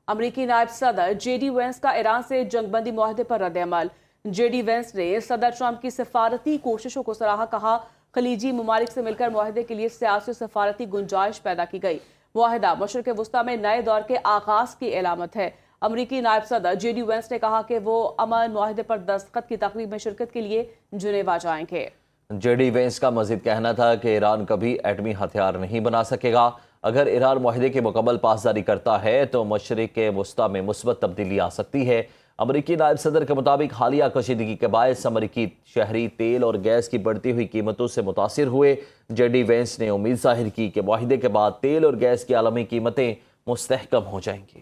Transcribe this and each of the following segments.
امریکی نائب صدر جے ڈی وینس کا ایران سے جنگ بندی معاہدے پر رد عمل۔ جے ڈی وینس نے صدر ٹرمپ کی سفارتی کوششوں کو سراہا، کہا خلیجی ممالک سے مل کر معاہدے کے لیے سیاسی و سفارتی گنجائش پیدا کی گئی۔ معاہدہ مشرق وسطیٰ میں نئے دور کے آغاز کی علامت ہے۔ امریکی نائب صدر جے ڈی وینس نے کہا کہ وہ امن معاہدے پر دستخط کی تقریب میں شرکت کے لیے جنیوا جائیں گے۔ جے ڈی وینس کا مزید کہنا تھا کہ ایران کبھی ایٹمی ہتھیار نہیں بنا سکے گا۔ اگر ایران معاہدے کی مکمل پاسداری کرتا ہے تو مشرق وسطیٰ میں مثبت تبدیلی آ سکتی ہے۔ امریکی نائب صدر کے مطابق حالیہ کشیدگی کے باعث امریکی شہری تیل اور گیس کی بڑھتی ہوئی قیمتوں سے متاثر ہوئے۔ جے ڈی وینس نے امید ظاہر کی کہ معاہدے کے بعد تیل اور گیس کی عالمی قیمتیں مستحکم ہو جائیں گی۔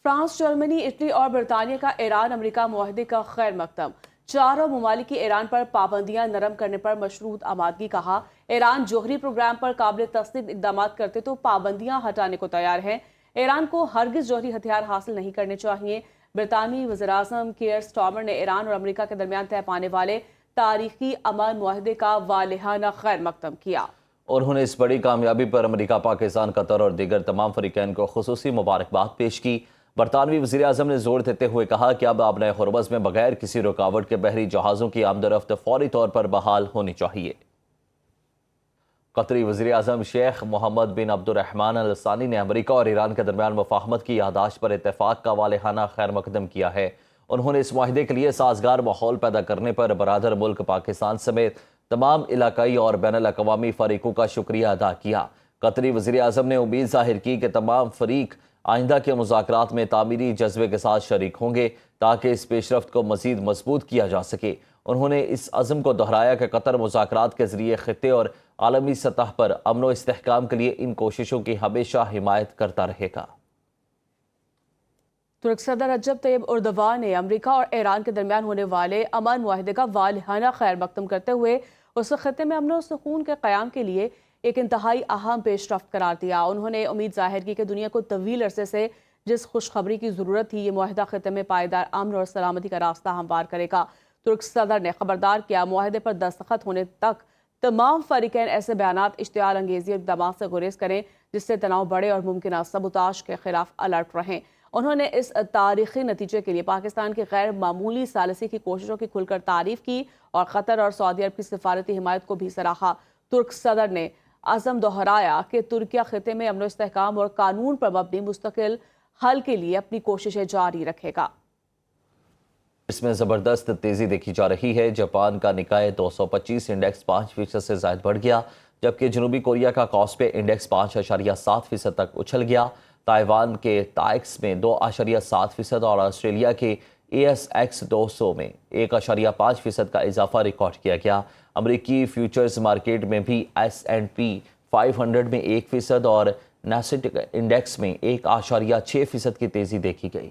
فرانس، جرمنی، اٹلی اور برطانیہ کا ایران امریکہ معاہدے کا خیر مقدم۔ چاروں ممالک کی ایران پر پابندیاں نرم کرنے پر مشروط آمادگی، کہا ایران جوہری پروگرام پر قابل تصدیق اقدامات کرتے تو پابندیاں ہٹانے کو تیار ہے۔ ایران کو ہرگز جوہری ہتھیار حاصل نہیں کرنے چاہیے۔ برطانوی وزیراعظم کیئر سٹارمر نے ایران اور امریکہ کے درمیان طے پانے والے تاریخی امن معاہدے کا والہانہ خیر مقدم کیا۔ اور انہوں نے اس بڑی کامیابی پر امریکہ، پاکستان، قطر اور دیگر تمام فریقین کو خصوصی مبارکباد پیش کی۔ برطانوی وزیراعظم نے زور دیتے ہوئے کہا کہ اب آبنائے ہرمز میں بغیر کسی رکاوٹ کے بحری جہازوں کی آمد و رفت فوری طور پر بحال ہونی چاہیے۔ قطری وزیراعظم شیخ محمد بن عبد الرحمن ال ثانی نے امریکہ اور ایران کے درمیان مفاہمت کی یادداشت پر اتفاق کا والہانہ خیر مقدم کیا ہے۔ انہوں نے اس معاہدے کے لیے سازگار ماحول پیدا کرنے پر برادر ملک پاکستان سمیت تمام علاقائی اور بین الاقوامی فریقوں کا شکریہ ادا کیا۔ قطری وزیراعظم نے امید ظاہر کی کہ تمام فریق آئندہ کے مذاکرات میں تعمیری جذبے کے ساتھ شریک ہوں گے تاکہ اس پیش رفت کو مزید مضبوط کیا جا سکے۔ انہوں نے اس عزم کو دہرایا کہ قطر مذاکرات کے ذریعے خطے اور عالمی سطح پر امن و استحکام کے لیے ان کوششوں کی ہمیشہ حمایت کرتا رہے گا۔ ترک صدر رجب طیب اردوان نے امریکہ اور ایران کے درمیان ہونے والے امن معاہدے کا والہانہ خیر مقدم کرتے ہوئے اس خطے میں امن و سکون کے قیام کے لیے ایک انتہائی اہم پیش رفت قرار دیا۔ انہوں نے امید ظاہر کی کہ دنیا کو طویل عرصے سے جس خوشخبری کی ضرورت تھی، یہ معاہدہ خطے میں پائیدار امن اور سلامتی کا راستہ ہموار کرے گا۔ ترک صدر نے خبردار کیا معاہدے پر دستخط ہونے تک تمام فریقین ایسے بیانات، اشتعال انگیزی اور اقدامات سے گریز کریں جس سے تناؤ بڑھے اور ممکنہ سبوتاژ کے خلاف الرٹ رہیں۔ انہوں نے اس تاریخی نتیجے کے لیے پاکستان کی غیر معمولی ثالثی کی کوششوں کی کھل کر تعریف کی اور قطر اور سعودی عرب کی سفارتی حمایت کو بھی سراہا۔ ترک صدر نے عزم دہرایا کہ ترکیہ خطے میں امن و استحکام اور قانون پر مبنی مستقل حل کے لیے اپنی کوششیں جاری رکھے گا۔ اس میں زبردست تیزی دیکھی جا رہی ہے۔ جاپان کا نکائی 225 انڈیکس 5% سے زائد بڑھ گیا، جبکہ جنوبی کوریا کا کاسپے انڈیکس 5.7% تک اچھل گیا۔ تائیوان کے تائیکس میں 2.7% اور آسٹریلیا کے ASX 200 میں 1.5% کا اضافہ ریکارڈ کیا گیا۔ امریکی فیوچرز مارکیٹ میں بھی S&P 500 میں 1% اور نیسڈیک انڈیکس میں 1.6% کی تیزی دیکھی گئی۔